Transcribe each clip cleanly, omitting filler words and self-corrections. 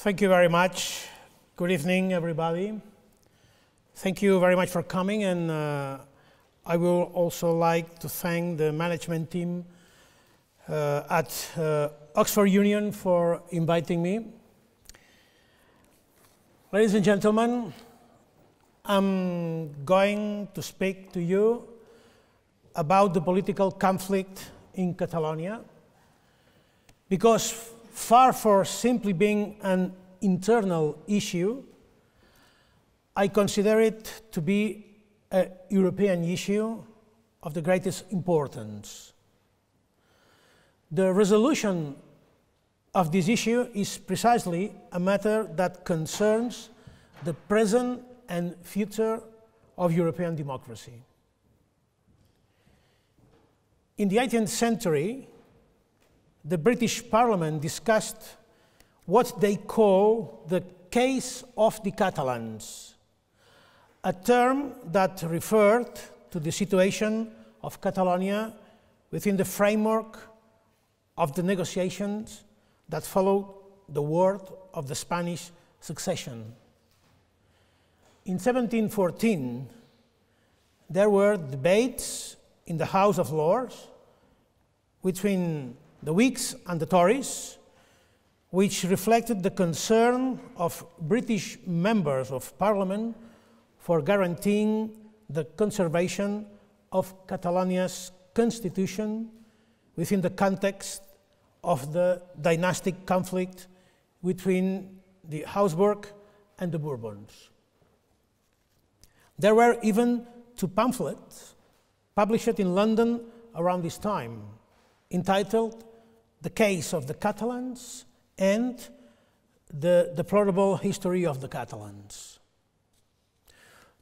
Thank you very much. Good evening, everybody. Thank you very much for coming, and I will also like to thank the management team at Oxford Union for inviting me. Ladies and gentlemen, I'm going to speak to you about the political conflict in Catalonia, because far from simply being an internal issue, I consider it to be a European issue of the greatest importance. The resolution of this issue is precisely a matter that concerns the present and future of European democracy. In the 18th century, the British Parliament discussed what they call the case of the Catalans, a term that referred to the situation of Catalonia within the framework of the negotiations that followed the War of the Spanish Succession. In 1714, there were debates in the House of Lords between the Whigs and the Tories, which reflected the concern of British members of Parliament for guaranteeing the conservation of Catalonia's constitution within the context of the dynastic conflict between the Habsburg and the Bourbons. There were even two pamphlets published in London around this time, entitled "The Case of the Catalans" and "The Deplorable History of the Catalans."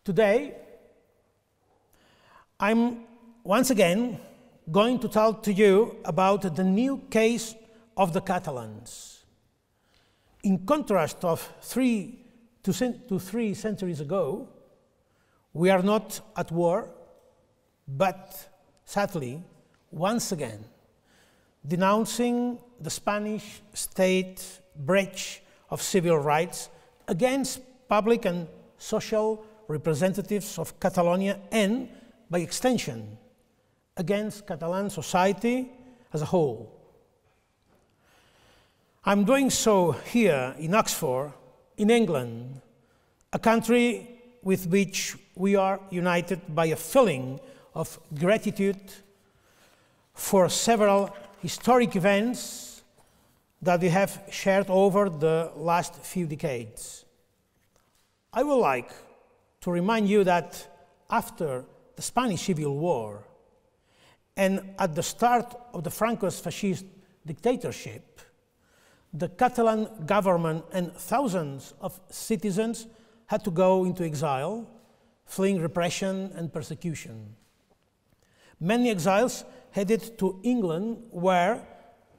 Today, I'm once again going to talk to you about the new case of the Catalans. In contrast of 3 centuries ago, we are not at war, but sadly, once again, denouncing the Spanish state breach of civil rights against public and social representatives of Catalonia and, by extension, against Catalan society as a whole. I'm doing so here in Oxford, in England, a country with which we are united by a feeling of gratitude for several historic events that we have shared over the last few decades. I would like to remind you that after the Spanish Civil War and at the start of the Franco-fascist dictatorship, the Catalan government and thousands of citizens had to go into exile, fleeing repression and persecution. Many exiles headed to England, where,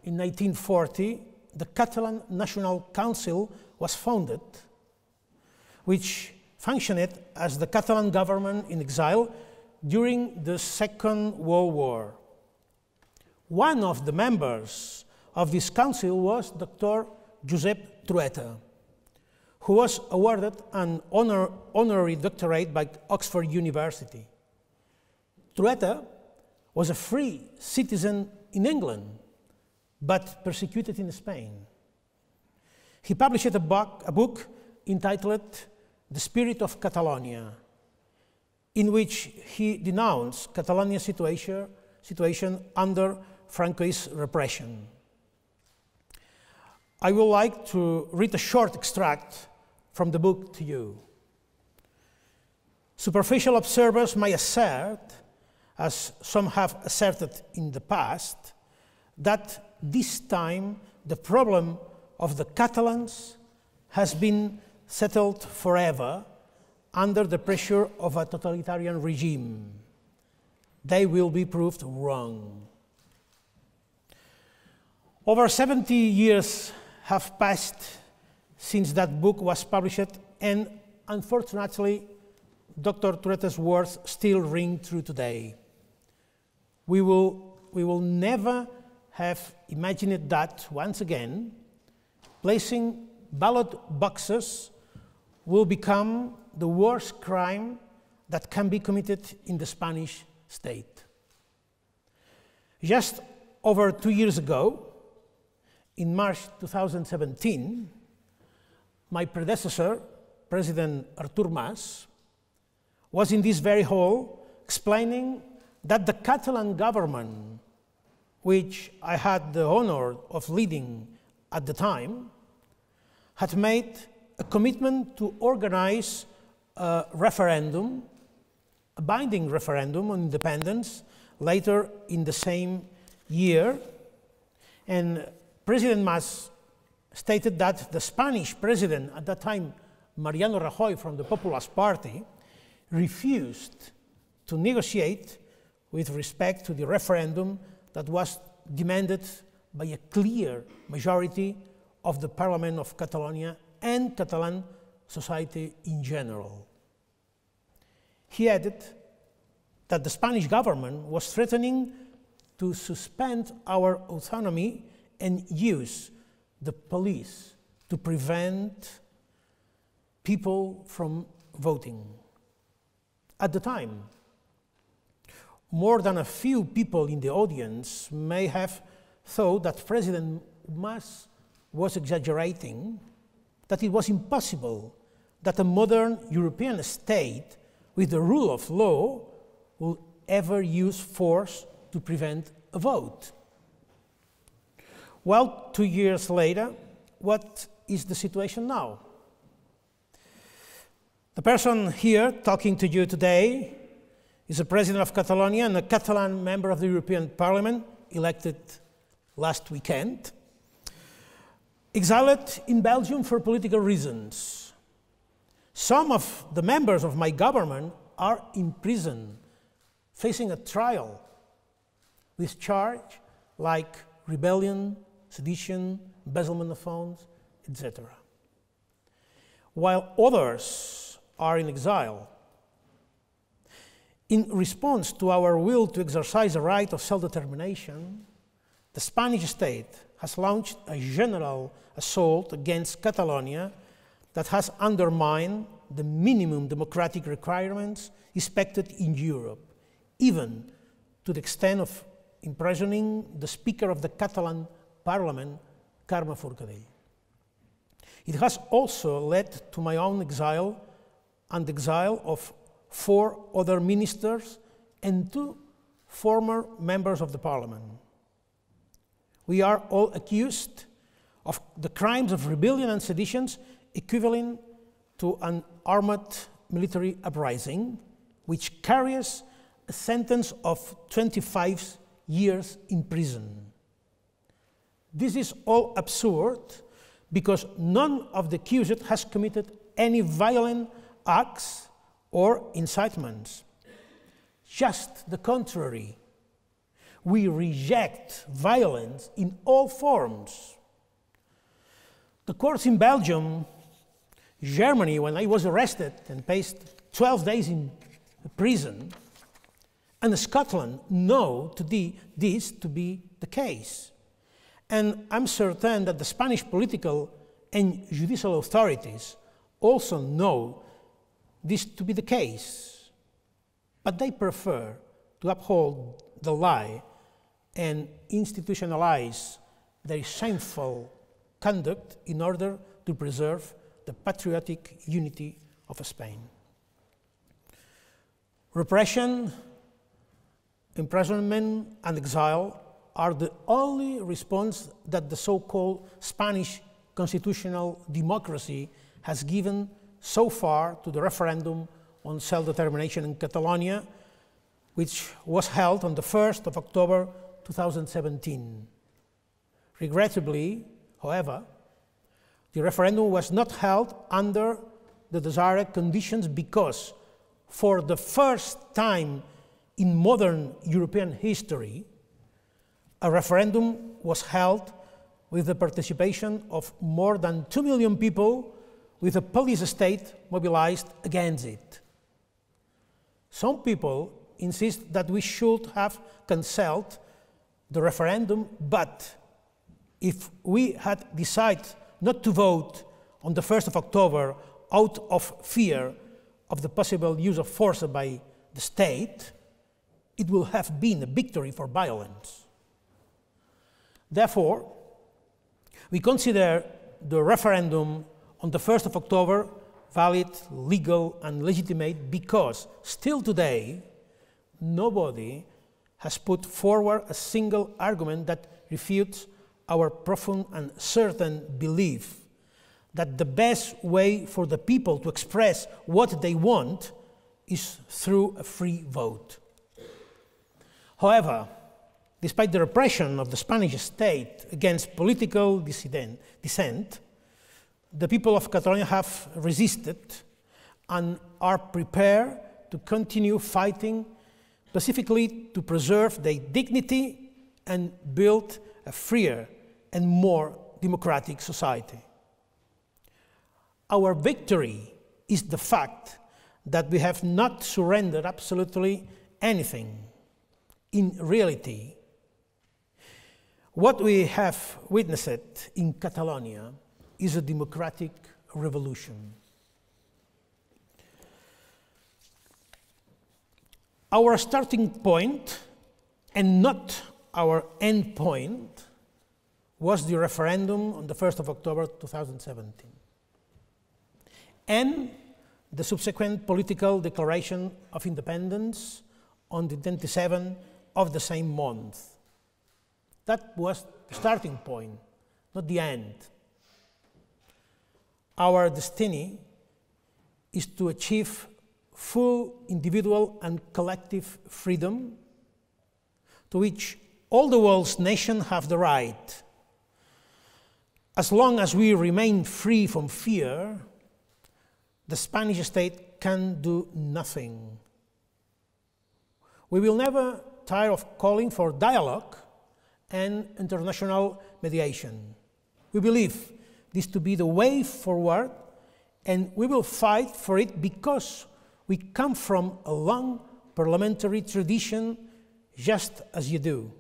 in 1940, the Catalan National Council was founded, which functioned as the Catalan government in exile during the Second World War. One of the members of this council was Dr. Josep Trueta, who was awarded an honorary doctorate by Oxford University. Trueta was a free citizen in England, but persecuted in Spain. He published a book entitled "The Spirit of Catalonia," in which he denounced Catalonia's situation under Francoist repression. I would like to read a short extract from the book to you. Superficial observers may assert, as some have asserted in the past, that this time the problem of the Catalans has been settled forever under the pressure of a totalitarian regime. They will be proved wrong. Over 70 years have passed since that book was published, and unfortunately, Dr. Trueta's words still ring true today. We will never have imagined that, once again, placing ballot boxes will become the worst crime that can be committed in the Spanish state. Just over 2 years ago, in March 2017, my predecessor, President Artur Mas, was in this very hall explaining that the Catalan government, which I had the honor of leading at the time, had made a commitment to organize a referendum, a binding referendum on independence later in the same year. And President Mas stated that the Spanish president at that time, Mariano Rajoy from the Populist Party, refused to negotiate with respect to the referendum that was demanded by a clear majority of the Parliament of Catalonia and Catalan society in general. He added that the Spanish government was threatening to suspend our autonomy and use the police to prevent people from voting. At the time, more than a few people in the audience may have thought that President Mas was exaggerating, that it was impossible that a modern European state with the rule of law will ever use force to prevent a vote. Well, 2 years later, what is the situation now? The person here talking to you today is the President of Catalonia and a Catalan member of the European Parliament, elected last weekend, exiled in Belgium for political reasons. Some of the members of my government are in prison, facing a trial with charge like rebellion, sedition, embezzlement of funds, etc. While others are in exile. In response to our will to exercise the right of self-determination, the Spanish state has launched a general assault against Catalonia that has undermined the minimum democratic requirements expected in Europe, even to the extent of imprisoning the Speaker of the Catalan Parliament, Carme Forcadell. It has also led to my own exile and the exile of 4 other ministers and 2 former members of the Parliament. We are all accused of the crimes of rebellion and sedition equivalent to an armed military uprising, which carries a sentence of 25 years in prison. This is all absurd because none of the accused has committed any violent acts or incitements. Just the contrary. We reject violence in all forms. The courts in Belgium, Germany, when I was arrested and faced 12 days in prison, and Scotland know this to be the case. And I'm certain that the Spanish political and judicial authorities also know this to be the case. But they prefer to uphold the lie and institutionalize their shameful conduct in order to preserve the patriotic unity of Spain. Repression, imprisonment, and exile are the only response that the so-called Spanish constitutional democracy has given so far to the referendum on self-determination in Catalonia, which was held on the 1st of October 2017. Regrettably, however, the referendum was not held under the desired conditions because, for the first time in modern European history, a referendum was held with the participation of more than 2 million people, with a police state mobilized against it. Some people insist that we should have cancelled the referendum, but if we had decided not to vote on the 1st of October out of fear of the possible use of force by the state, it will have been a victory for violence. Therefore, we consider the referendum on the 1st of October valid, legal, and legitimate because still today, nobody has put forward a single argument that refutes our profound and certain belief that the best way for the people to express what they want is through a free vote. However, despite the repression of the Spanish state against political dissent, the people of Catalonia have resisted and are prepared to continue fighting specifically to preserve their dignity and build a freer and more democratic society. Our victory is the fact that we have not surrendered absolutely anything. In reality, what we have witnessed in Catalonia is a democratic revolution. Our starting point, and not our end point, was the referendum on the 1st of October 2017, and the subsequent political declaration of independence on the 27th of the same month. That was the starting point, not the end. Our destiny is to achieve full individual and collective freedom, to which all the world's nations have the right. As long as we remain free from fear, the Spanish state can do nothing. We will never tire of calling for dialogue and international mediation. We believe this to be the way forward, and we will fight for it because we come from a long parliamentary tradition, just as you do.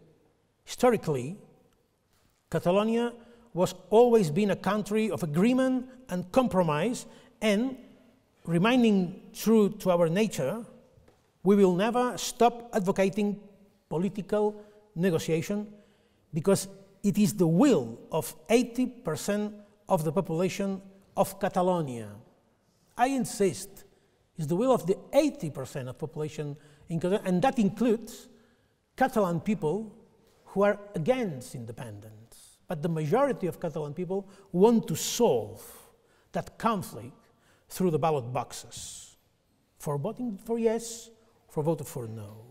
Historically, Catalonia was always been a country of agreement and compromise, and remaining true to our nature, we will never stop advocating political negotiation because it is the will of 80% of the population of Catalonia. I insist, it's the will of the 80% of population in Catalonia, and that includes Catalan people who are against independence. But the majority of Catalan people want to solve that conflict through the ballot boxes, for voting for yes, for voting for no.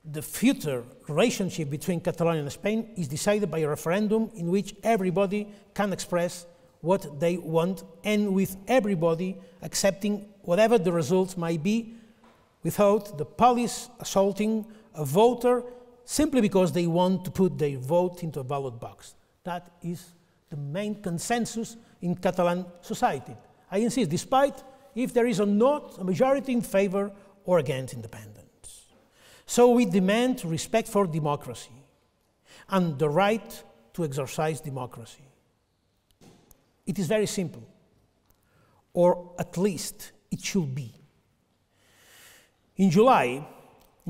The future relationship between Catalonia and Spain is decided by a referendum in which everybody can express what they want, and with everybody accepting whatever the results might be, without the police assaulting a voter simply because they want to put their vote into a ballot box. That is the main consensus in Catalan society. I insist, despite if there is or not a majority in favor or against independence. So we demand respect for democracy and the right to exercise democracy. It is very simple, or at least it should be. In July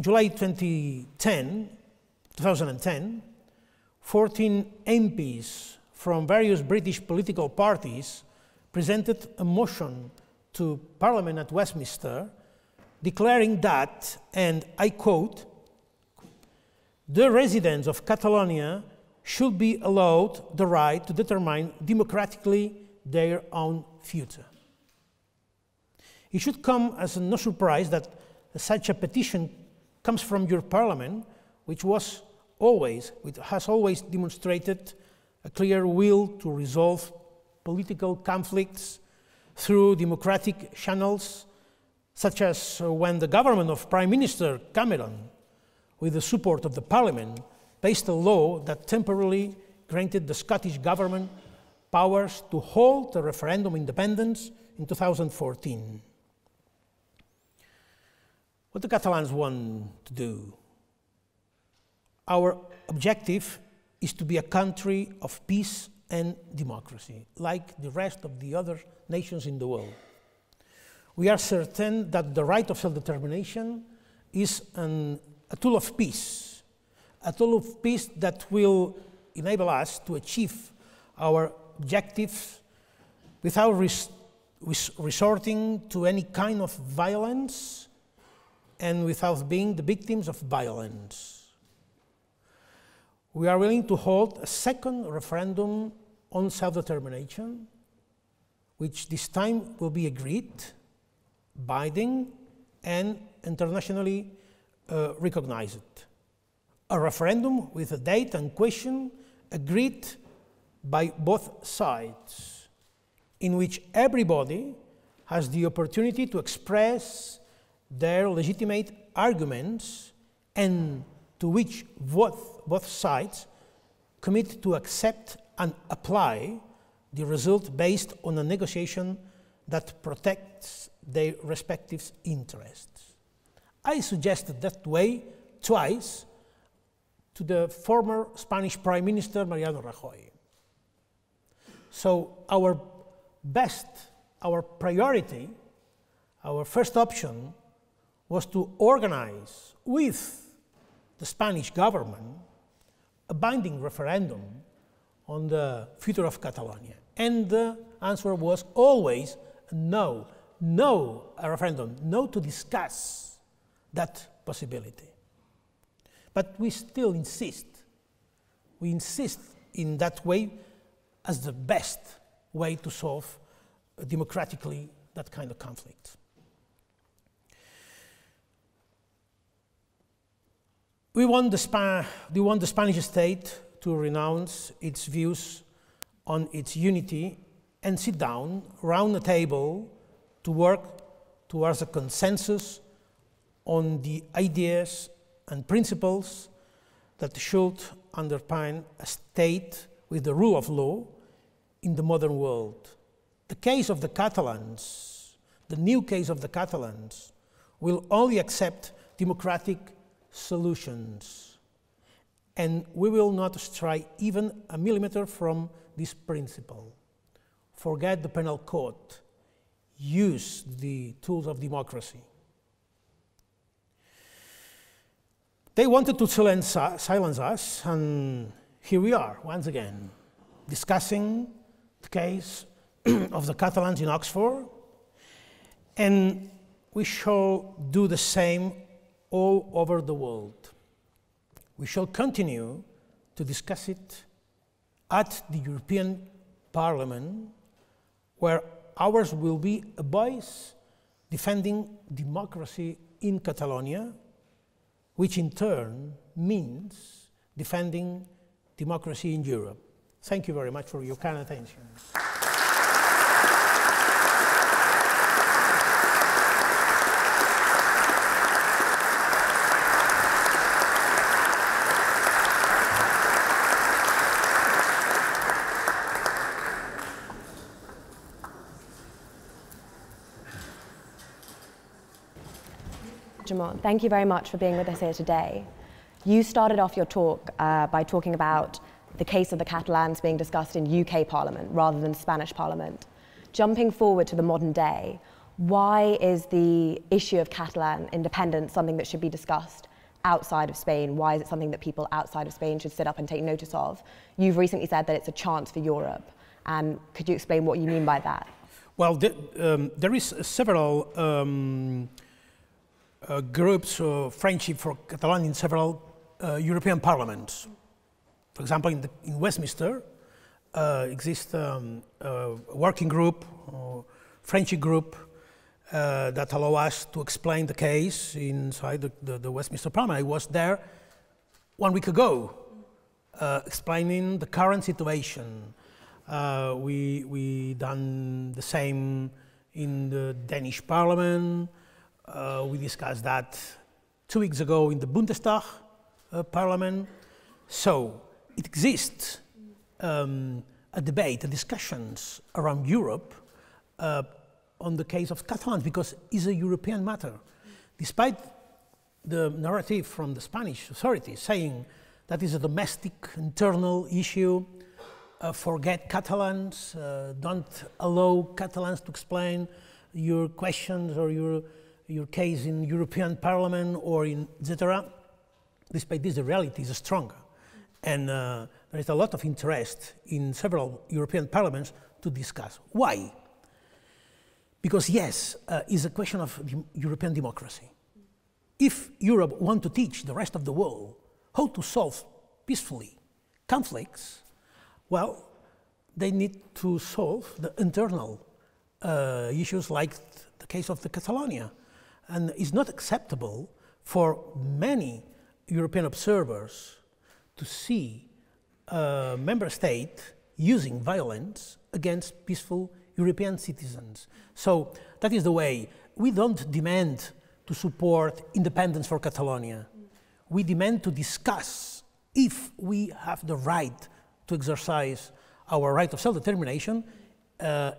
2010, 14 MPs from various British political parties presented a motion to Parliament at Westminster declaring that, and I quote, "The residents of Catalonia should be allowed the right to determine democratically their own future." It should come as no surprise that such a petition comes from your Parliament, which has always demonstrated a clear will to resolve political conflicts through democratic channels, such as when the government of Prime Minister Cameron, with the support of the Parliament, passed a law that temporarily granted the Scottish government powers to hold a referendum independence in 2014. What do Catalans want to do? Our objective is to be a country of peace and democracy, like the rest of the other nations in the world. We are certain that the right of self-determination is a tool of peace that will enable us to achieve our objectives without resorting to any kind of violence and without being the victims of violence. We are willing to hold a second referendum on self-determination, which this time will be agreed, binding, and internationally recognized. A referendum with a date and question agreed by both sides, in which everybody has the opportunity to express their legitimate arguments and to which both sides commit to accept and apply the result based on a negotiation that protects their respective interests. I suggested that way twice to the former Spanish Prime Minister Mariano Rajoy. So our priority, our first option was to organize with the Spanish government a binding referendum on the future of Catalonia. And the answer was always no, a referendum, no to discuss that possibility. But we still insist. We insist in that way as the best way to solve democratically that kind of conflict. We want the Spanish state to renounce its views on its unity and sit down around the table to work towards a consensus on the ideas and principles that should underpin a state with the rule of law in the modern world. The case of the Catalans, the new case of the Catalans, will only accept democratic solutions, and we will not stray even a millimeter from this principle. Forget the penal code. Use the tools of democracy. They wanted to silence us, and here we are, once again, discussing the case of the Catalans in Oxford, and we shall do the same all over the world. We shall continue to discuss it at the European Parliament, where ours will be a voice defending democracy in Catalonia, which in turn means defending democracy in Europe. Thank you very much for your kind attention. Thank you very much for being with us here today. You started off your talk by talking about the case of the Catalans being discussed in UK Parliament rather than Spanish Parliament. Jumping forward to the modern day, why is the issue of Catalan independence something that should be discussed outside of Spain? Why is it something that people outside of Spain should sit up and take notice of? You've recently said that it's a chance for Europe, and could you explain what you mean by that? Well, there is several groups of friendship for Catalonia in several European parliaments. For example, in Westminster exists a working group, or friendship group, that allow us to explain the case inside the Westminster Parliament. I was there 1 week ago, explaining the current situation. We done the same in the Danish Parliament. We discussed that 2 weeks ago in the Bundestag Parliament. So it exists a debate, discussions around Europe on the case of Catalans, because it's a European matter. Despite the narrative from the Spanish authorities saying that is a domestic, internal issue, forget Catalans, don't allow Catalans to explain your questions or your case in European Parliament or in etc. Despite this, the reality is stronger. And there is a lot of interest in several European parliaments to discuss. Why? Because yes, it's a question of European democracy. If Europe wants to teach the rest of the world how to solve peacefully conflicts, well, they need to solve the internal issues like the case of the Catalonia. And it's not acceptable for many European observers to see a member state using violence against peaceful European citizens. So that is the way. We don't demand to support independence for Catalonia. We demand to discuss if we have the right to exercise our right of self-determination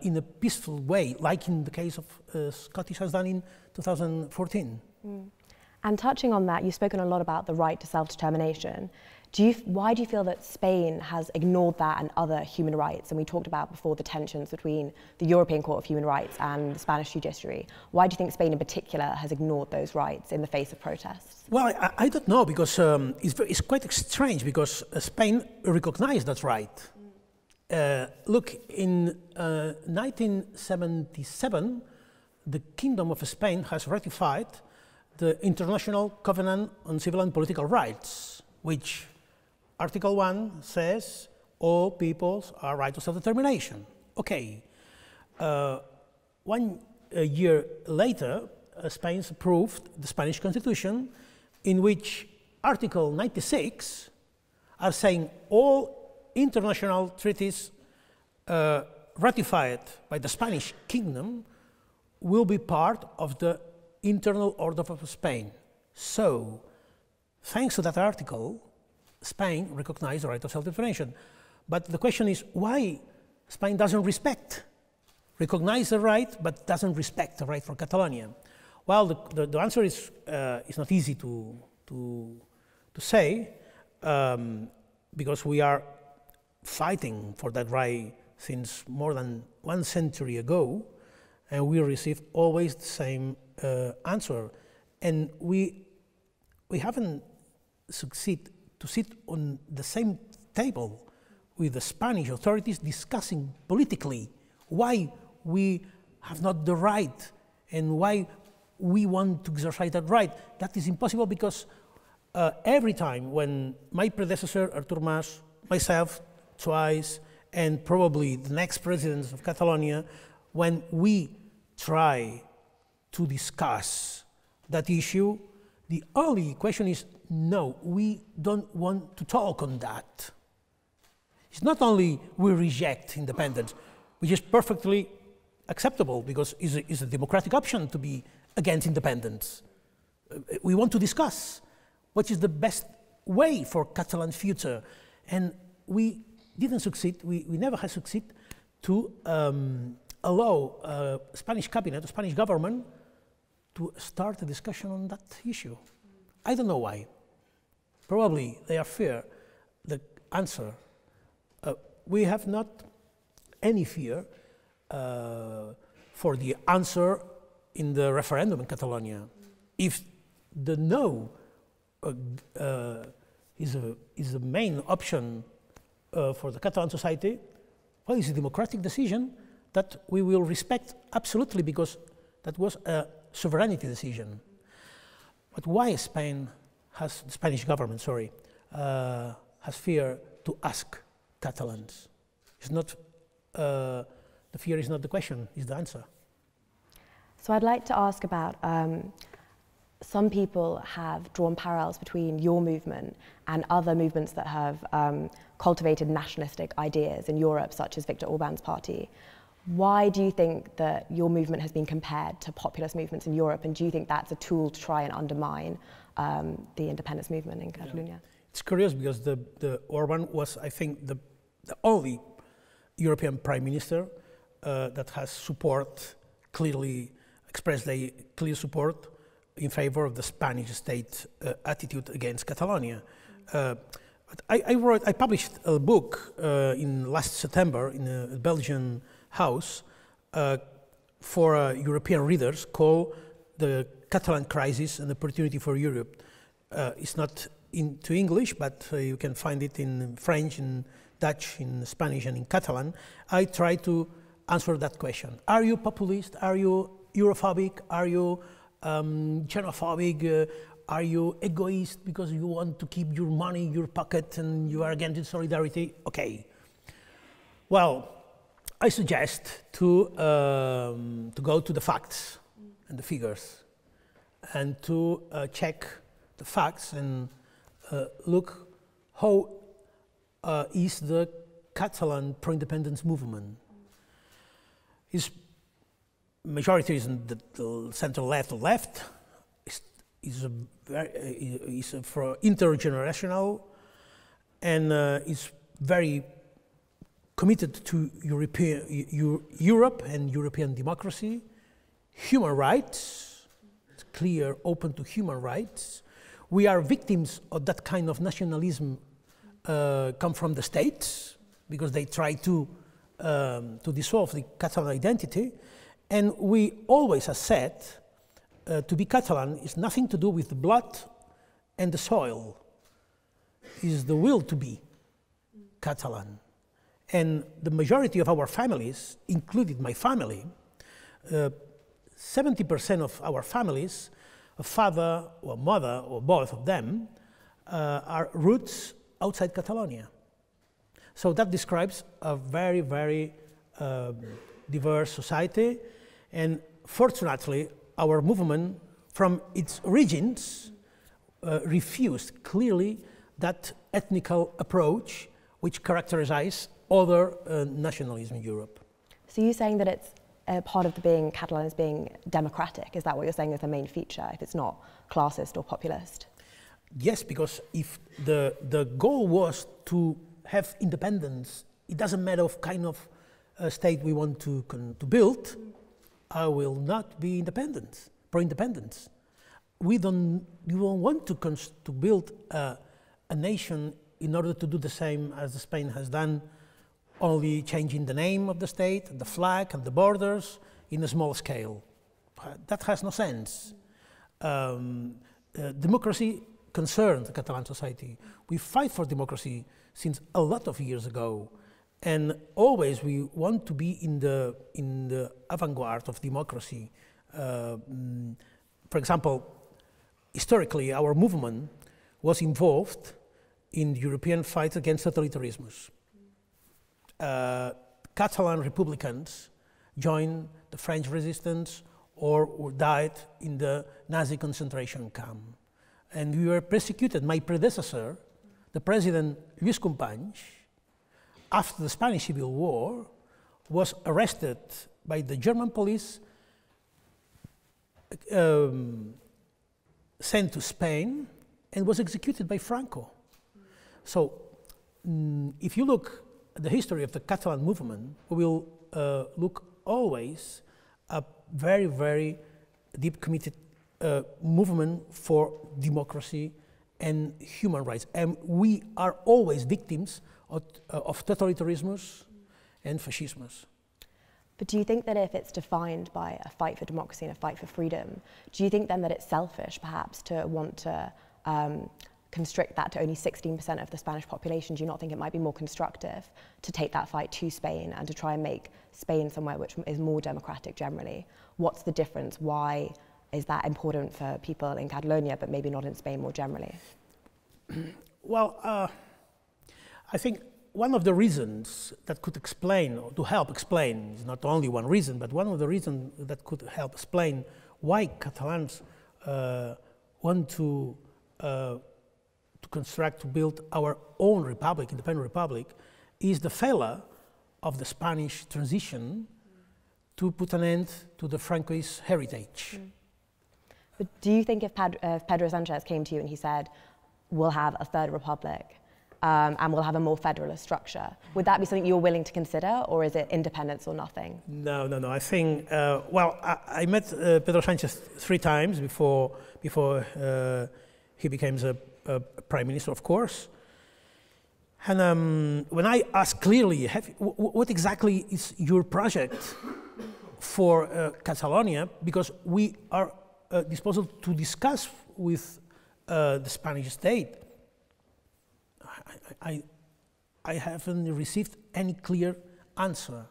in a peaceful way, like in the case of Scottish has done in 2014. And touching on that, you've spoken a lot about the right to self-determination. Why do you feel that Spain has ignored that and other human rights? And we talked about before the tensions between the European Court of Human Rights and the Spanish judiciary. Why do you think Spain in particular has ignored those rights in the face of protests? Well, I don't know, because it's quite strange, because Spain recognized that right. Look, in 1977, the Kingdom of Spain has ratified the International Covenant on Civil and Political Rights, which Article 1 says all peoples are right to self-determination. Okay. 1 year later, Spain approved the Spanish Constitution, in which Article 96 are saying all international treaties ratified by the Spanish Kingdom will be part of the internal order of Spain. So, thanks to that article, Spain recognized the right of self-determination. But the question is why Spain doesn't recognize the right, but doesn't respect the right for Catalonia. Well, the answer is not easy to say, because we are fighting for that right since more than 1 century ago, and we received always the same answer. And we haven't succeeded to sit on the same table with the Spanish authorities discussing politically why we have not the right and why we want to exercise that right. That is impossible, because every time when my predecessor, Artur Mas, myself twice, and probably the next president of Catalonia, when we try to discuss that issue, the only question is, no, we don't want to talk on that. It's not only we reject independence, which is perfectly acceptable, because it's a democratic option to be against independence. We want to discuss what is the best way for Catalan's future. And we didn't succeed, we never have succeeded to allow Spanish cabinet, the Spanish government, to start a discussion on that issue. I don't know why. Probably they are fear the answer. We have not any fear for the answer in the referendum in Catalonia. If the no is the main option for the Catalan society, well, it's a democratic decision that we will respect absolutely, because that was a sovereignty decision. But why Spain has, the Spanish government, sorry, has fear to ask Catalans? It's not, the fear is not the question, it's the answer. So I'd like to ask about, some people have drawn parallels between your movement and other movements that have cultivated nationalistic ideas in Europe, such as Viktor Orban's party. Why do you think that your movement has been compared to populist movements in Europe, and do you think that's a tool to try and undermine the independence movement in Catalonia? Yeah. It's curious, because the Orban was, I think, the only European Prime Minister that has expressed a clear support in favor of the Spanish state attitude against Catalonia. I published a book in last September in a Belgian house for European readers called The Catalan Crisis and Opportunity for Europe. It's not into English, but you can find it in French, in Dutch, in Spanish, and in Catalan. I try to answer that question. Are you populist? Are you Europhobic? Are you xenophobic? Are you egoist because you want to keep your money in your pocket and you are against solidarity? Okay. Well, I suggest to go to the facts and the figures and to check the facts and look how is the Catalan pro-independence movement. Its majority is in the center left or left. Is for intergenerational and is very committed to Europe and European democracy, human rights, it's clear, open to human rights. We are victims of that kind of nationalism come from the states because they try to dissolve the Catalan identity, and we always have said to be Catalan is nothing to do with the blood and the soil. It is the will to be Catalan. And the majority of our families, including my family, 70% of our families, a father or mother or both of them, are roots outside Catalonia. So that describes a very, very diverse society, and fortunately, our movement, from its origins, refused clearly that ethnical approach which characterizes other nationalism in Europe. So you're saying that it's part of being Catalan is being democratic? Is that what you're saying is the main feature, if it's not classist or populist? Yes, because if the goal was to have independence, it doesn't matter what kind of state we want to build, I will not be independent, pro-independence. We don't want to build a nation in order to do the same as Spain has done, only changing the name of the state, the flag and the borders in a small scale. That has no sense. Democracy concerns the Catalan society. We fight for democracy since a lot of years ago. And always we want to be in the avant-garde of democracy. For example, historically, our movement was involved in the European fight against totalitarianism. Catalan Republicans joined the French resistance or died in the Nazi concentration camp. And we were persecuted. My predecessor, the president Lluís Companys, after the Spanish Civil War, was arrested by the German police, sent to Spain, and was executed by Franco. So, if you look at the history of the Catalan movement, we will look always a very, very deep committed movement for democracy and human rights. And we are always victims of totalitarianism and fascism. But do you think that if it's defined by a fight for democracy and a fight for freedom, do you think then that it's selfish perhaps to want to constrict that to only 16% of the Spanish population? Do you not think it might be more constructive to take that fight to Spain and to try and make Spain somewhere which is more democratic generally? What's the difference? Why is that important for people in Catalonia but maybe not in Spain more generally? Well, I think one of the reasons that could explain, or to help explain, is not only one reason, but one of the reasons that could help explain why Catalans want to construct, to build our own republic, independent republic, is the failure of the Spanish transition to put an end to the Francoist heritage. But do you think if Pedro Sanchez came to you and he said, we'll have a third republic, and we'll have a more federalist structure, would that be something you're willing to consider, or is it independence or nothing? No. I think, well, I met Pedro Sanchez 3 times before he became a prime minister, of course. And when I ask clearly, what exactly is your project for Catalonia, because we are disposed to discuss with the Spanish state, I haven't received any clear answer.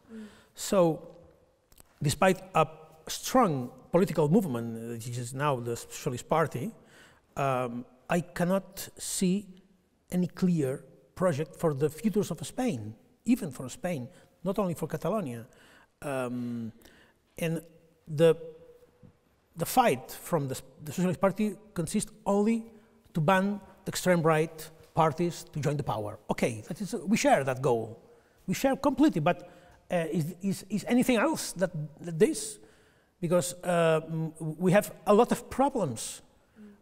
So, despite a strong political movement, which is now the Socialist Party, I cannot see any clear project for the futures of Spain, even for Spain, not only for Catalonia. And the fight from the Socialist Party consists only to ban the extreme right parties to join the power. Okay, that is, we share that goal. We share completely, but is anything else that this? Because we have a lot of problems.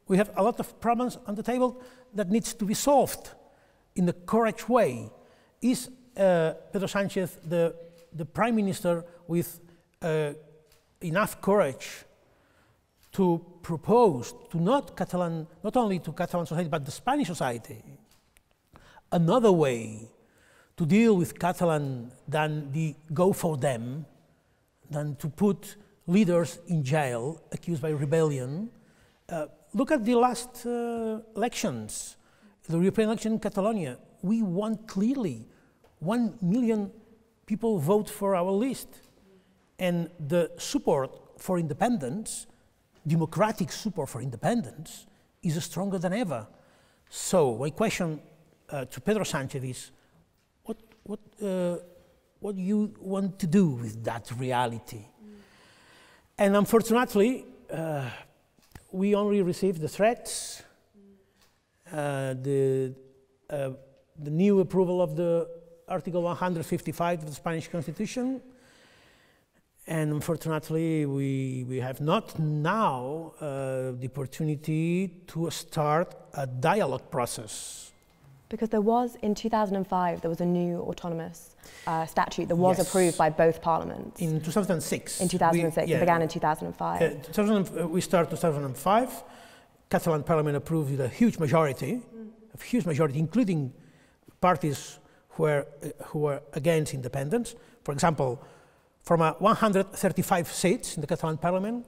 We have a lot of problems on the table that needs to be solved in the correct way. Is Pedro Sánchez the Prime Minister with enough courage to propose to not only to Catalan society, but the Spanish society, another way to deal with Catalan than the go for them, than to put leaders in jail accused by rebellion? Look at the last elections, the European election in Catalonia. We won clearly. 1 million people vote for our list. And the support for independence, democratic support for independence, is stronger than ever. So my question to Pedro Sánchez is, what do you want to do with that reality? And unfortunately, we only received the threats, the new approval of the Article 155 of the Spanish Constitution, and unfortunately we have not now the opportunity to start a dialogue process. Because there was, in 2005, there was a new autonomous statute that was approved by both parliaments. In 2006. In 2006, it began in 2005. We started 2005. Catalan parliament approved with a huge majority, including parties who were against independence. For example, from 135 seats in the Catalan parliament,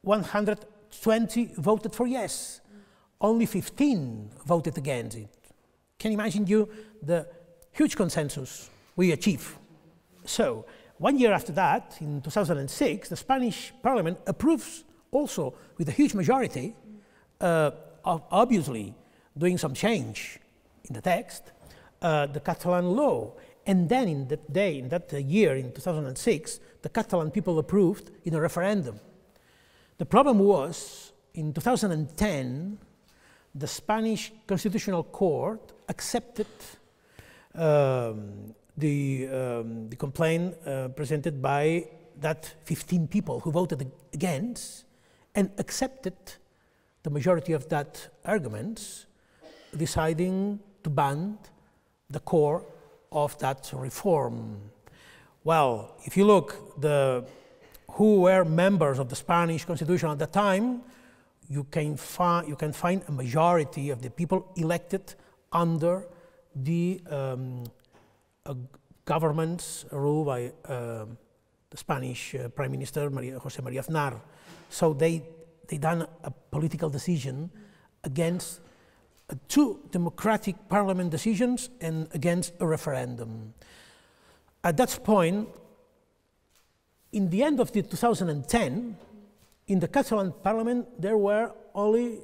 120 voted for yes. Only 15 voted against it. Can you imagine the huge consensus we achieved? So, 1 year after that, in 2006, the Spanish parliament approves also with a huge majority, obviously doing some change in the text, the Catalan law. And then in that year, in 2006, the Catalan people approved in a referendum. The problem was, in 2010, the Spanish Constitutional Court accepted the complaint presented by that 15 people who voted against, and accepted the majority of that arguments, deciding to ban the core of that reform. Well, if you look who were members of the Spanish Constitution at the time, you can find a majority of the people elected under the government's rule by the Spanish Prime Minister José María Aznar. So they done a political decision against two democratic parliament decisions and against a referendum. At that point, in the end of 2010, in the Catalan parliament, there were only,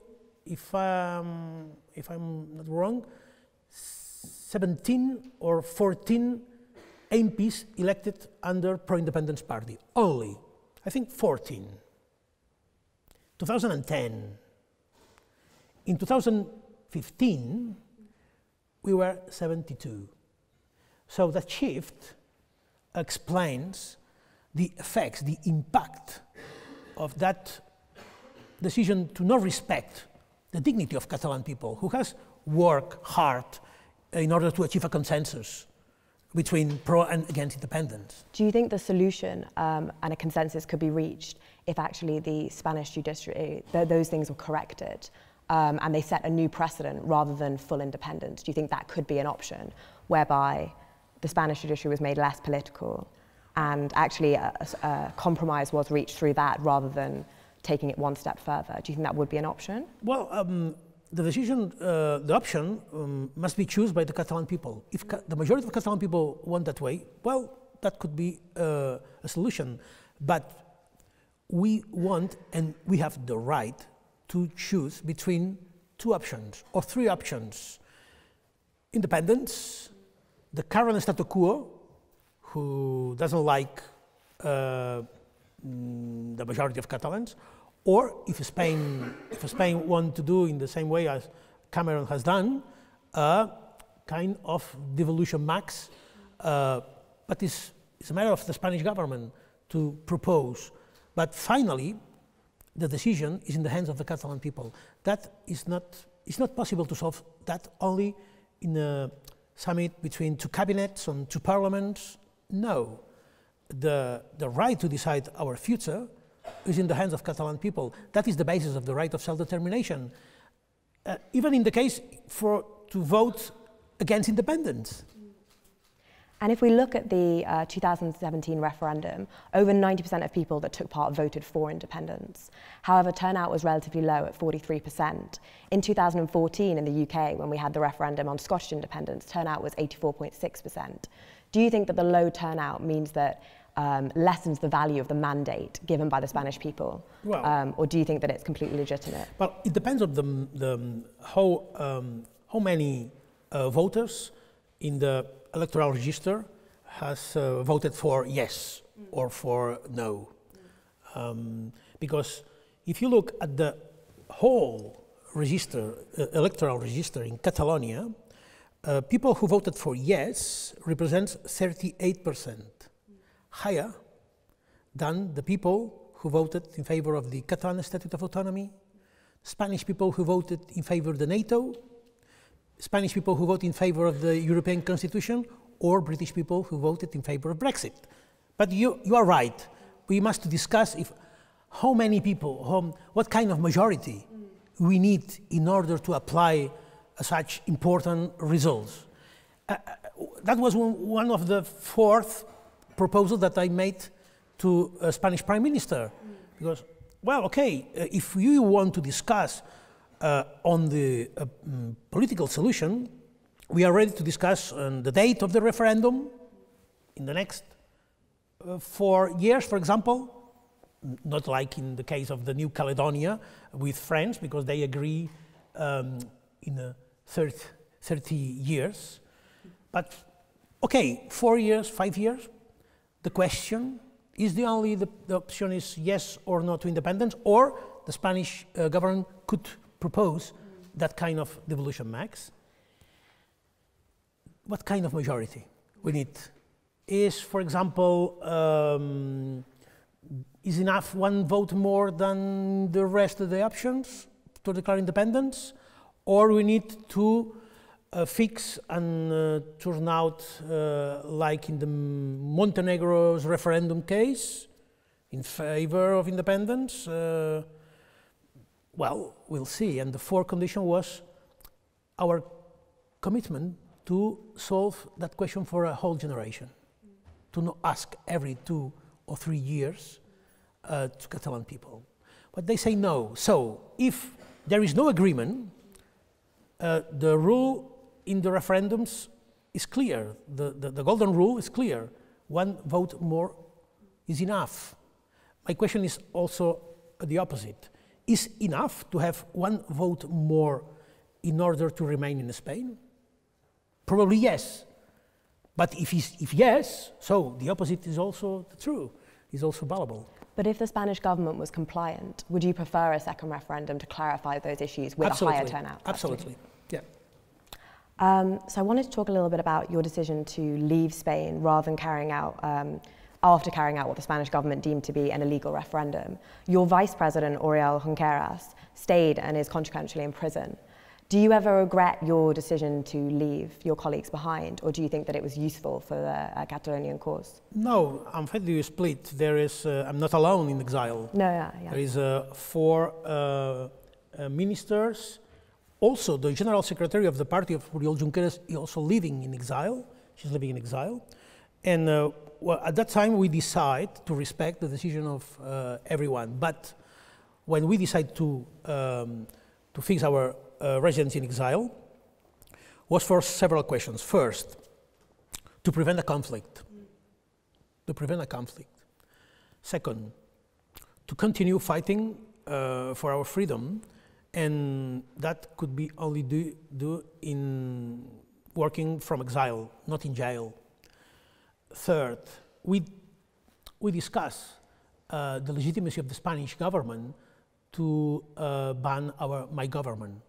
if I'm not wrong, 17 or 14 MPs elected under pro-independence party. Only, I think 14. 2010. In 2015, we were 72. So that shift explains the effects, the impact of that decision to not respect the dignity of Catalan people, who has worked hard in order to achieve a consensus between pro and against independence. Do you think the solution and a consensus could be reached if actually the Spanish judiciary, those things were corrected? and they set a new precedent rather than full independence? Do you think that could be an option whereby the Spanish judiciary was made less political and actually a compromise was reached through that rather than taking it one step further? Do you think that would be an option? Well, the decision, the option must be chosen by the Catalan people. If the majority of Catalan people want that way, well, that could be a solution. But we want and we have the right to choose between two options or three options. Independence, the current statu quo, who doesn't like the majority of Catalans, or if Spain want to do in the same way as Cameron has done, a kind of devolution max, but it's a matter of the Spanish government to propose. But finally, the decision is in the hands of the Catalan people. That is not, it's not possible to solve that only in a summit between two cabinets and two parliaments. No, the right to decide our future is in the hands of Catalan people. That is the basis of the right of self-determination. Even in the case to vote against independence. And if we look at the 2017 referendum, over 90% of people that took part voted for independence. However, turnout was relatively low at 43%. In 2014 in the UK, when we had the referendum on Scottish independence, turnout was 84.6%. Do you think that the low turnout means that lessens the value of the mandate given by the Spanish people? Well, or do you think that it's completely legitimate? Well, it depends on how many voters in the electoral register has voted for yes or for no. Because if you look at the whole register, electoral register in Catalonia, people who voted for yes represents 38%, higher than the people who voted in favor of the Catalan Statute of Autonomy, Spanish people who voted in favor of the NATO, Spanish people who vote in favor of the European Constitution, or British people who voted in favor of Brexit. But you are right. We must discuss how many people, what kind of majority we need in order to apply such important results. That was one of the fourth proposals that I made to a Spanish Prime Minister. Because, well, okay, if you want to discuss on the political solution, we are ready to discuss the date of the referendum in the next 4 years, for example, not like in the case of the New Caledonia with France, because they agree in 30 years. But okay, 4 years, 5 years, the question is the option is yes or no to independence, or the Spanish government could propose that kind of devolution max. What kind of majority we need? Is, for example, is enough one vote more than the rest of the options to declare independence? Or we need to fix and turn out like in the Montenegro's referendum case in favor of independence? Well, we'll see. And the fourth condition was our commitment to solve that question for a whole generation, to not ask every 2 or 3 years to Catalan people. But they say no. So if there is no agreement, the rule in the referendums is clear. The golden rule is clear. One vote more is enough. My question is also the opposite. Is enough to have one vote more in order to remain in Spain? Probably yes. But if yes, so the opposite is also true, is also valuable. But if the Spanish government was compliant, would you prefer a second referendum to clarify those issues with a higher turnout? Absolutely, yeah. So I wanted to talk a little bit about your decision to leave Spain rather than after carrying out what the Spanish government deemed to be an illegal referendum. Your vice president, Oriol Junqueras, stayed and is consequentially in prison. Do you ever regret your decision to leave your colleagues behind, or do you think that it was useful for the Catalonian cause? No, I'm fairly split. There is, I'm not alone in exile. No, yeah. There is 4 ministers. Also, the General Secretary of the party of Oriol Junqueras is also living in exile. She's living in exile. And well, at that time, we decide to respect the decision of everyone. But when we decide to fix our residence in exile, was for several questions. First, to prevent a conflict. To prevent a conflict. Second, to continue fighting for our freedom, and that could be only do in working from exile, not in jail. Third, we discuss the legitimacy of the Spanish government to ban my government.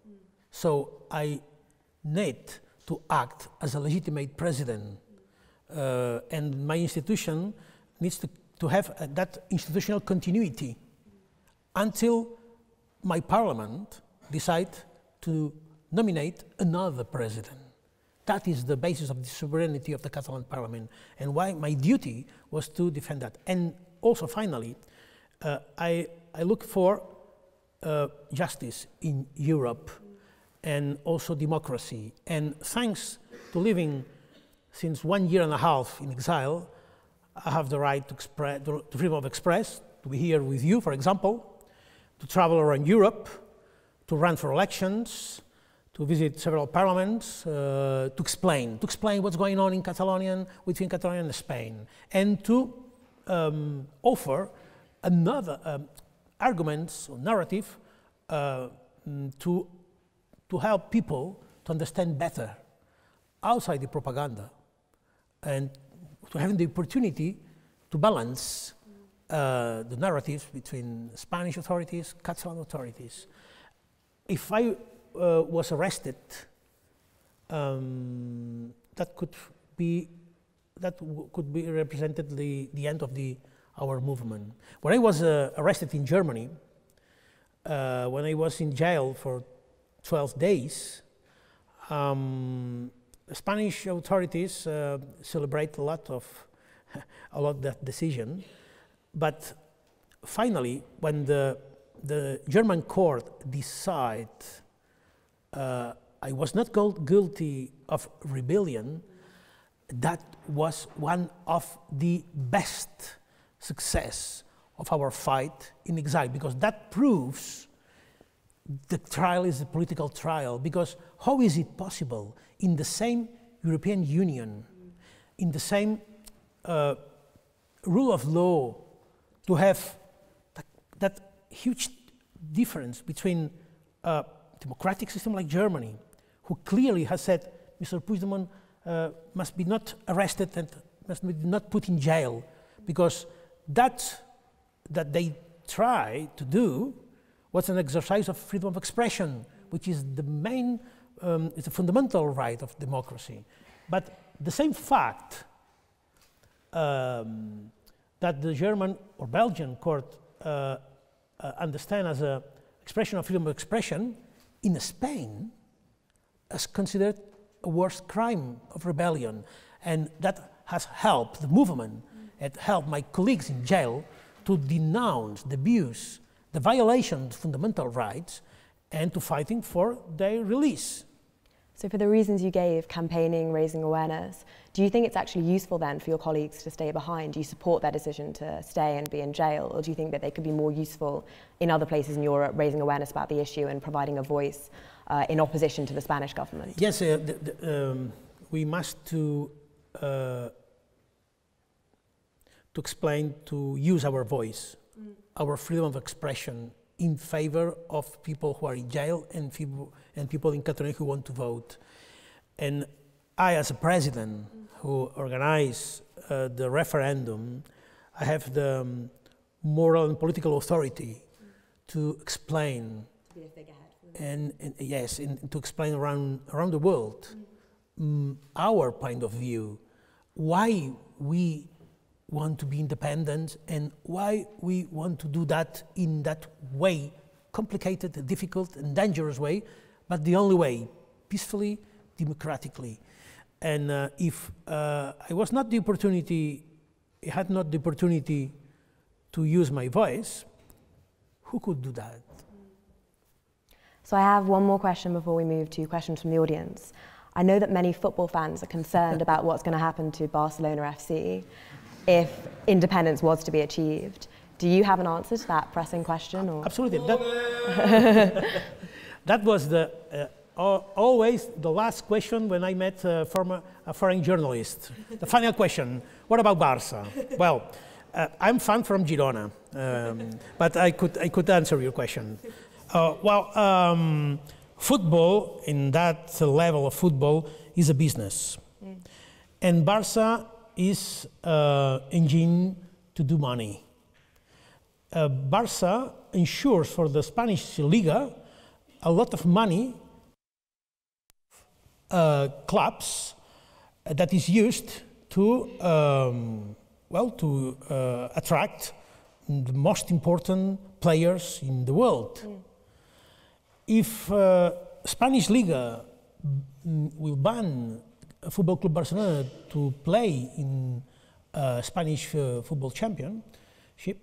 So I need to act as a legitimate president, and my institution needs to have that institutional continuity until my parliament decide to nominate another president. That is the basis of the sovereignty of the Catalan parliament, and why my duty was to defend that. And also, finally, I look for justice in Europe, and also democracy. And thanks to living since 1.5 years in exile, I have the right to express, to freedom of express, to be here with you, for example, to travel around Europe, to run for elections, to visit several parliaments, to explain what's going on in Catalonia, between Catalonia and Spain, and to offer another arguments or narrative to help people to understand better outside the propaganda, and to having the opportunity to balance the narratives between Spanish authorities, Catalan authorities. If I was arrested, that could be represented the end of our movement. When I was arrested in Germany, when I was in jail for 12 days, Spanish authorities celebrate a lot that decision, but finally, when the German court decided I was not guilty of rebellion, that was one of the best success of our fight in exile, because that proves the trial is a political trial. Because how is it possible in the same European Union, in the same rule of law, to have that huge difference between a democratic system like Germany, who clearly has said Mr. Puigdemont must be not arrested and must be not put in jail, because that they try to do was an exercise of freedom of expression, which is the main, it's a fundamental right of democracy. But the same fact that the German or Belgian court understand as an expression of freedom of expression, in Spain is considered a worse crime of rebellion. And that has helped the movement, it helped my colleagues in jail to denounce the abuse, the violation of fundamental rights, and to fighting for their release. So for the reasons you gave, campaigning, raising awareness, do you think it's actually useful then for your colleagues to stay behind? Do you support their decision to stay and be in jail? Or do you think that they could be more useful in other places in Europe, raising awareness about the issue and providing a voice in opposition to the Spanish government? Yes, we must to explain, to use our voice, our freedom of expression in favor of people who are in jail and people in Catalonia who want to vote. And I, as a president who organized the referendum, I have the moral and political authority to explain, to be a figurehead. And to explain around the world our point of view, why we want to be independent and why we want to do that in that way, complicated, difficult and dangerous way, but the only way, peacefully, democratically. And if I was not the opportunity, I had not the opportunity to use my voice, who could do that? So I have one more question before we move to questions from the audience. I know that many football fans are concerned about what's going to happen to Barcelona FC if independence was to be achieved. Do you have an answer to that pressing question? Or? Absolutely. That was always the last question when I met a foreign journalist. The final question, what about Barca? Well, I'm fan from Girona, but I could answer your question. Football, in that level of football, is a business. And Barca is an engine to do money. Barca ensures for the Spanish Liga a lot of money, clubs, that is used to, attract the most important players in the world. If Spanish Liga will ban Football Club Barcelona to play in Spanish football championship,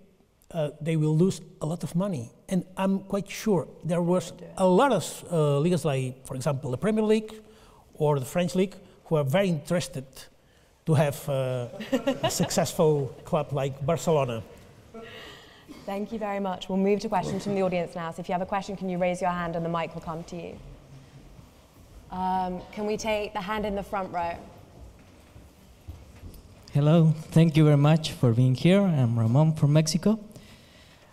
they will lose a lot of money. And I'm quite sure there was a lot of leagues like, for example, the Premier League or the French League, who are very interested to have a successful club like Barcelona. Thank you very much. We'll move to questions from the audience now. So if you have a question, can you raise your hand and the mic will come to you? Can we take the hand in the front row? Hello, thank you very much for being here. I'm Ramon from Mexico.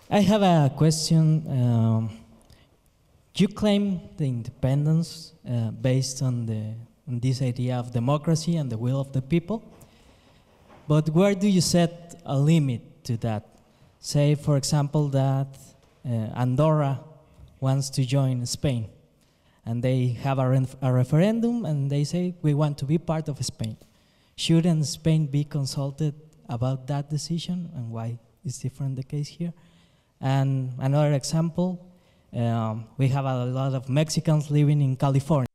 I have a question. You claim the independence based on this idea of democracy and the will of the people, but where do you set a limit to that? Say, for example, that Andorra wants to join Spain, and they have a referendum, and they say, we want to be part of Spain. Shouldn't Spain be consulted about that decision, and why is different the case here? And another example, we have a lot of Mexicans living in California.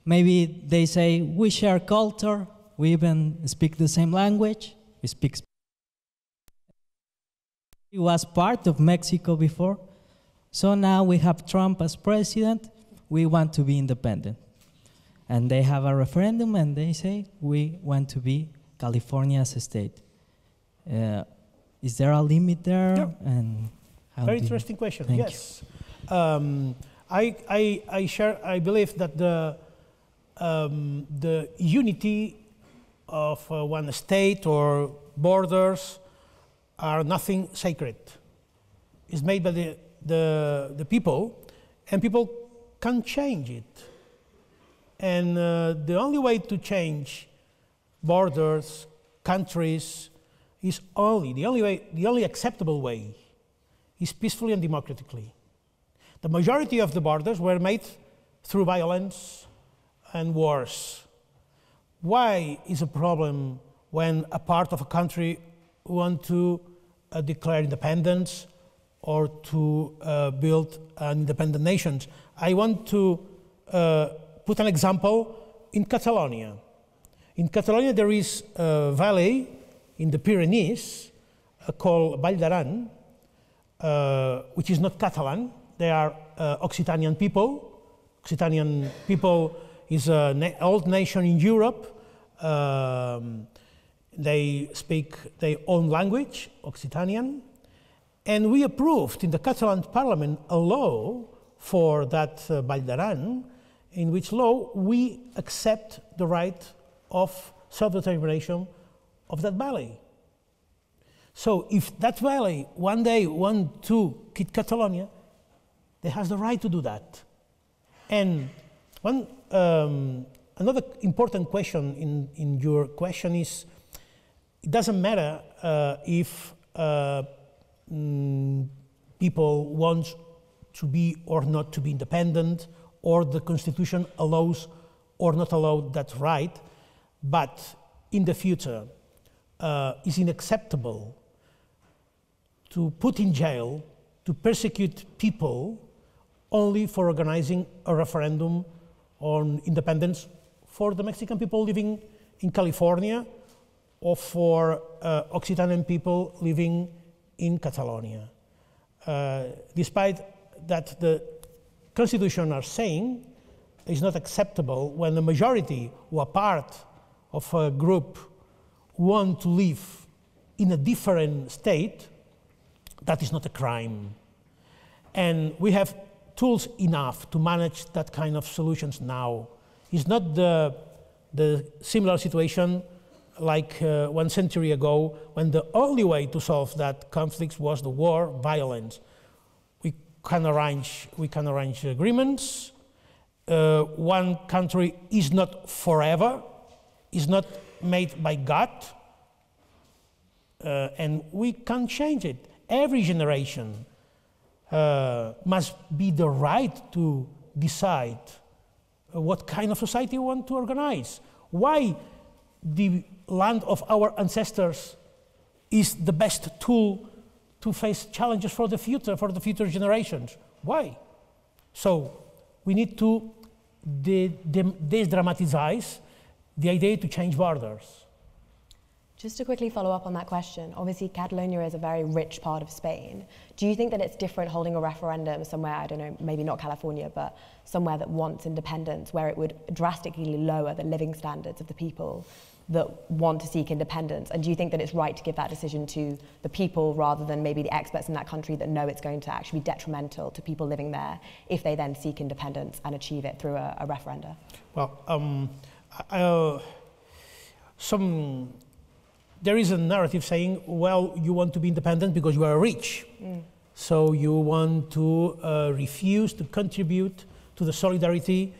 Maybe they say, we share culture, we even speak the same language, we speak Spanish. He was part of Mexico before, so now we have Trump as president, we want to be independent. And they have a referendum and they say, we want to be California as a state. Is there a limit there? Yeah. And very interesting question, Thank yes. I believe that the unity of one state or borders are nothing sacred. It's made by the people, and people can change it. And the only way to change borders, countries, is the only acceptable way is peacefully and democratically. The majority of the borders were made through violence and wars. Why is a problem when a part of a country want to declare independence or to build an independent nation? I want to put an example in Catalonia. In Catalonia there is a valley in the Pyrenees called Vall d'Aran, which is not Catalan. They are Occitanian people. Occitanian people is an old nation in Europe. They speak their own language, Occitanian, and we approved in the Catalan parliament a law for that Vall d'Aran, in which law we accept the right of self-determination of that valley. So if that valley one day want to quit Catalonia, they has the right to do that. And another important question in your question is, it doesn't matter if people want to be or not to be independent, or the Constitution allows or not allow that right, but in the future it's unacceptable to put in jail, to persecute people only for organizing a referendum on independence for the Mexican people living in California or for Occitanian people living in Catalonia. Despite that the Constitution are saying is not acceptable when the majority who are part of a group want to live in a different state. That is not a crime. And we have tools enough to manage that kind of solutions now. It's not the similar situation like 1 century ago, when the only way to solve that conflict was the war, violence. We can arrange agreements. One country is not forever, is not made by God, and we can change it. Every generation must be the right to decide what kind of society we want to organize. Why the land of our ancestors is the best tool to face challenges for the future generations. Why? So we need to de-dramatize the idea to change borders. Just to quickly follow up on that question, obviously Catalonia is a very rich part of Spain. Do you think that it's different holding a referendum somewhere, I don't know, maybe not California, but somewhere that wants independence, where it would drastically lower the living standards of the people that want to seek independence? And do you think that it's right to give that decision to the people rather than maybe the experts in that country that know it's going to actually be detrimental to people living there if they then seek independence and achieve it through a referenda? Well, there is a narrative saying, well, you want to be independent because you are rich. So you want to refuse to contribute to the solidarity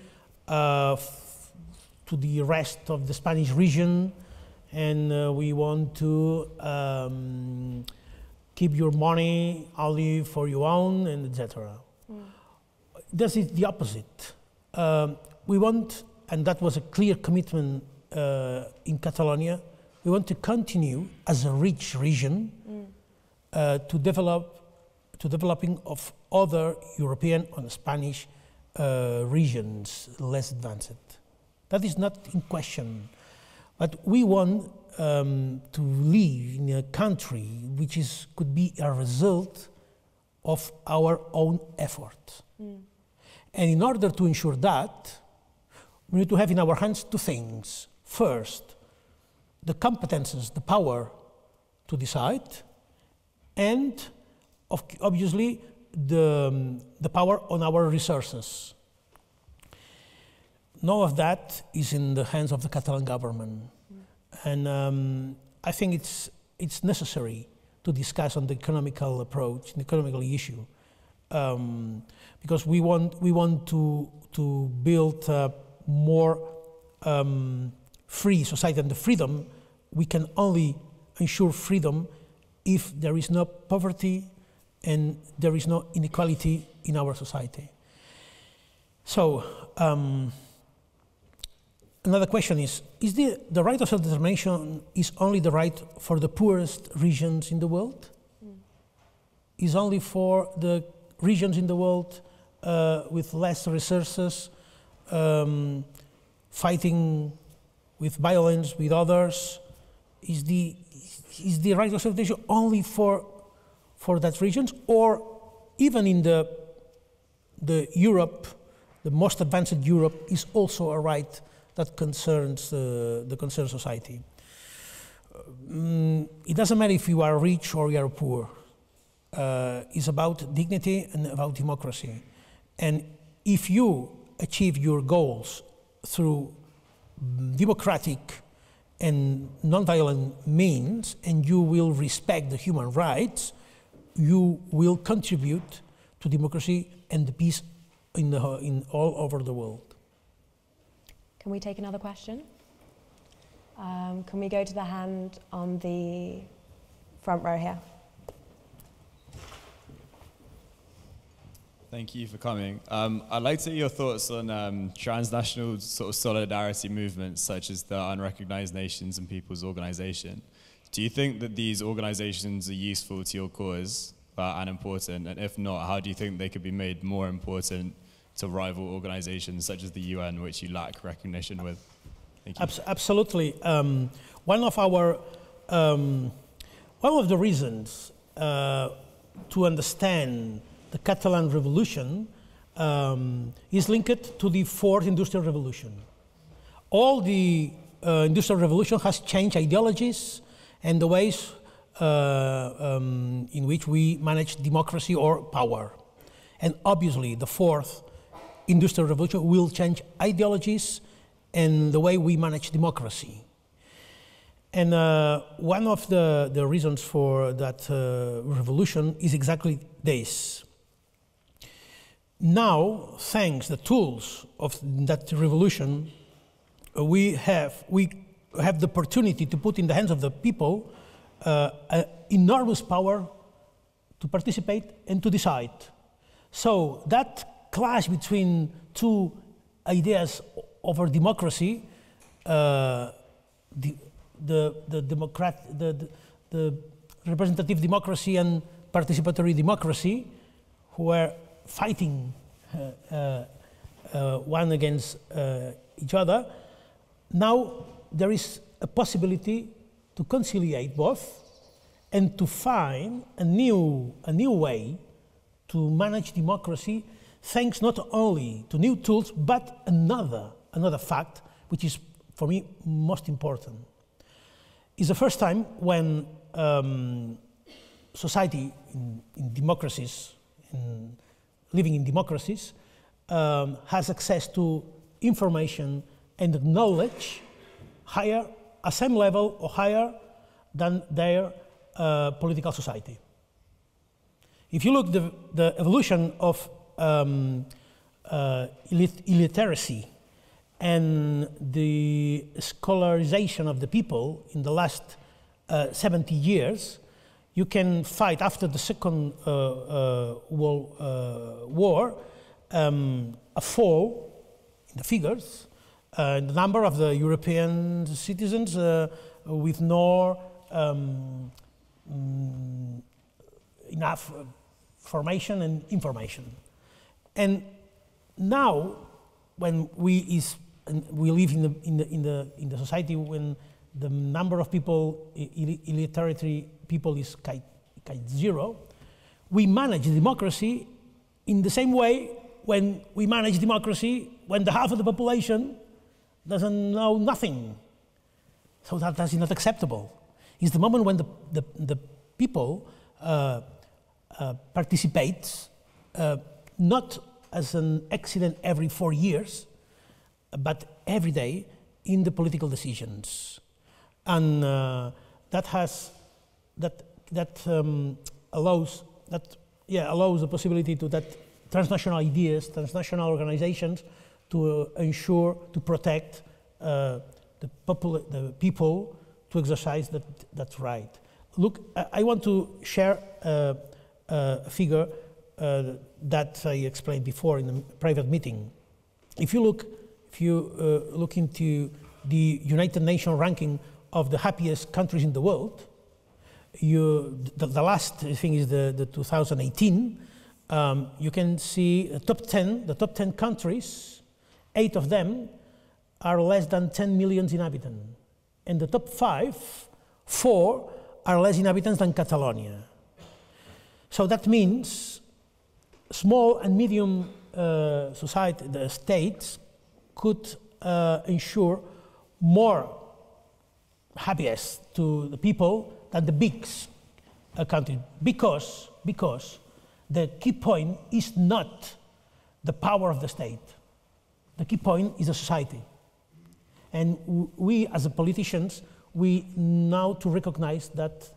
to the rest of the Spanish region, and we want to keep your money only for your own, and etc. This is the opposite. We want, and that was a clear commitment in Catalonia, we want to continue as a rich region to developing of other European and Spanish regions less advanced. That is not in question. But we want to live in a country which could be a result of our own effort. And in order to ensure that, we need to have in our hands two things. First, the competences, the power to decide, and obviously the power on our resources. None of that is in the hands of the Catalan government. And I think it's necessary to discuss on the economical approach, the economical issue, because we want to build a more free society, and the freedom, we can only ensure freedom if there is no poverty and there is no inequality in our society. So, another question is the right of self-determination is only the right for the poorest regions in the world? Is only for the regions in the world with less resources, fighting with violence with others? Is the right of self-determination only for that regions, or even in the Europe, the most advanced Europe, is also a right that concerns the concerned society? It doesn't matter if you are rich or you are poor. It's about dignity and about democracy. And if you achieve your goals through democratic and non-violent means, and you will respect the human rights, you will contribute to democracy and the peace in all over the world. Can we take another question? Can we go to the hand on the front row here? Thank you for coming. I'd like to hear your thoughts on transnational sort of solidarity movements such as the Unrecognized Nations and People's Organization. Do you think that these organizations are useful to your cause and important? And if not, how do you think they could be made more important to rival organizations such as the UN, which you lack recognition with? Thank you. Absolutely. One of the reasons to understand the Catalan revolution is linked to the fourth industrial revolution. All the industrial revolution has changed ideologies and the ways in which we manage democracy or power. And obviously, the fourth industrial revolution will change ideologies and the way we manage democracy. And one of the reasons for that revolution is exactly this. Now, thanks to the tools of that revolution, we have the opportunity to put in the hands of the people enormous power to participate and to decide. So that clash between two ideas over democracy, the representative democracy and participatory democracy, who are fighting one against each other, now there is a possibility to conciliate both and to find a new way to manage democracy, thanks not only to new tools, but another fact, which is for me most important. It's the first time when society in democracies, living in democracies, has access to information and knowledge higher, at same level or higher than their political society. If you look the evolution of illiteracy and the scholarization of the people in the last 70 years, you can fight after the Second World War a fall in the figures, the number of the European citizens with no enough formation and information. And now, when we live in the society when the number of people, illiterate people, is quite zero, we manage democracy in the same way when we manage democracy when the half of the population doesn't know nothing. So that is not acceptable. It's the moment when the people participate, not as an accident every 4 years, but every day in the political decisions. And allows the possibility to that transnational ideas, transnational organizations to ensure, to protect the people to exercise that right. Look, I want to share a figure that I explained before in the private meeting. If you look into the United Nations ranking of the happiest countries in the world, the last thing is the 2018. You can see the top 10 countries. 8 of them are less than 10 million inhabitants, and the top 4 are less inhabitants than Catalonia. So that means small and medium the states could ensure more happiness to the people than the big country, because the key point is not the power of the state. The key point is the society. And we, as politicians, we now to recognize that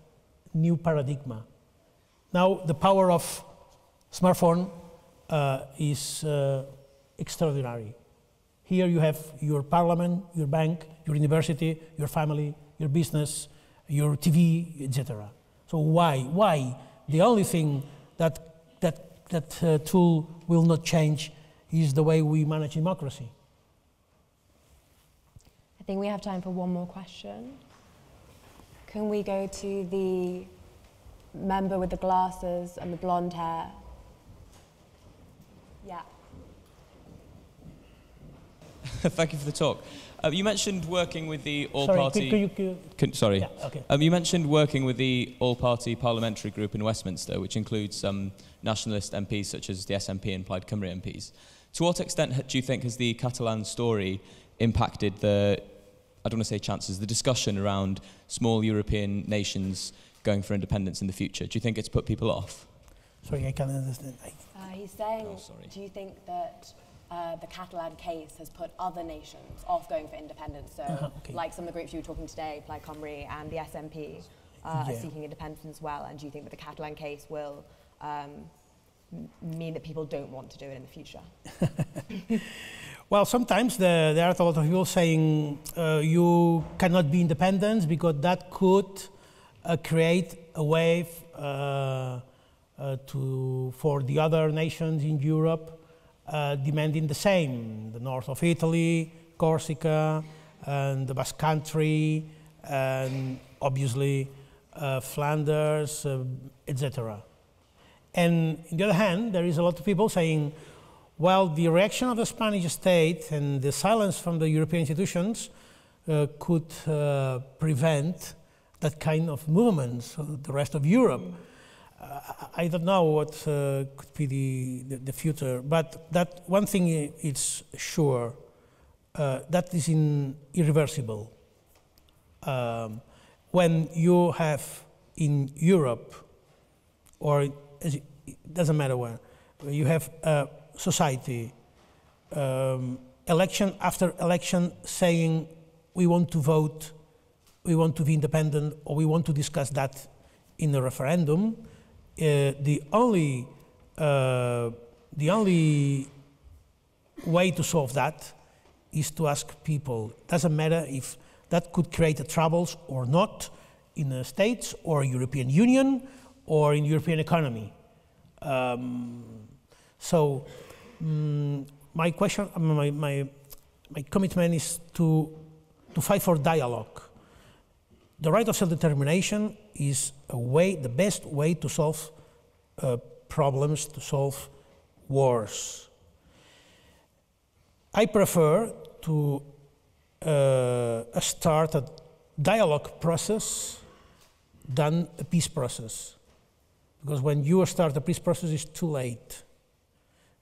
new paradigm. Now the power of smartphone is extraordinary. Here you have your parliament, your bank, your university, your family, your business, your TV, etc. So why? The only thing that tool will not change is the way we manage democracy. I think we have time for one more question. Can we go to the member with the glasses and the blonde hair? Yeah. Thank you for the talk. You mentioned working with the all-party... Sorry, Yeah, okay. You mentioned working with the all-party parliamentary group in Westminster, which includes some nationalist MPs such as the SNP and Plaid Cymru MPs. To what extent do you think has the Catalan story impacted the, I don't want to say chances, the discussion around small European nations going for independence in the future? Do you think it's put people off? Sorry, I can't understand. He's saying, do you think that the Catalan case has put other nations off going for independence? So, like some of the groups you were talking today, Plaid Cymru and the SNP, are seeking independence as well. And do you think that the Catalan case will mean that people don't want to do it in the future? Well, sometimes there are a lot of people saying you cannot be independent because that could create a wave for the other nations in Europe demanding the same. The north of Italy, Corsica, and the Basque Country, and obviously Flanders, etc. And on the other hand, there is a lot of people saying, well, the reaction of the Spanish state and the silence from the European institutions could prevent that kind of movements of the rest of Europe. I don't know what could be the future, but that one thing is sure, that is irreversible. When you have in Europe, or it doesn't matter where, you have a society, election after election saying we want to vote, we want to be independent, or we want to discuss that in a referendum, the only way to solve that is to ask people. It doesn't matter if that could create troubles or not in the States or European Union or in European economy. My question, my commitment is to fight for dialogue. The right of self-determination is the best way to solve problems, to solve wars. I prefer to start a dialogue process than a peace process. Because when you start a peace process, it's too late.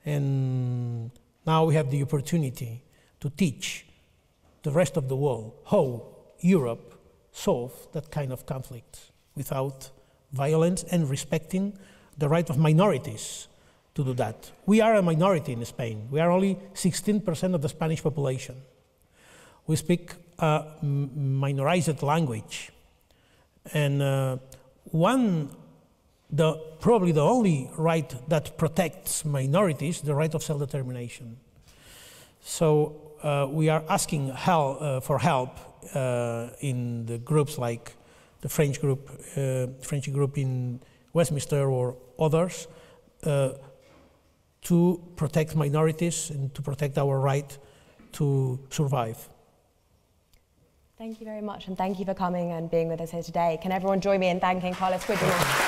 And now we have the opportunity to teach the rest of the world how Europe solve that kind of conflict without violence and respecting the right of minorities to do that. We are a minority in Spain. We are only 16% of the Spanish population. We speak a minorized language. And probably the only right that protects minorities, the right of self-determination. So we are asking for help in the groups like the French group in Westminster or others to protect minorities and to protect our right to survive. Thank you very much, and thank you for coming and being with us here today. Can everyone join me in thanking Carlos Puigdemont?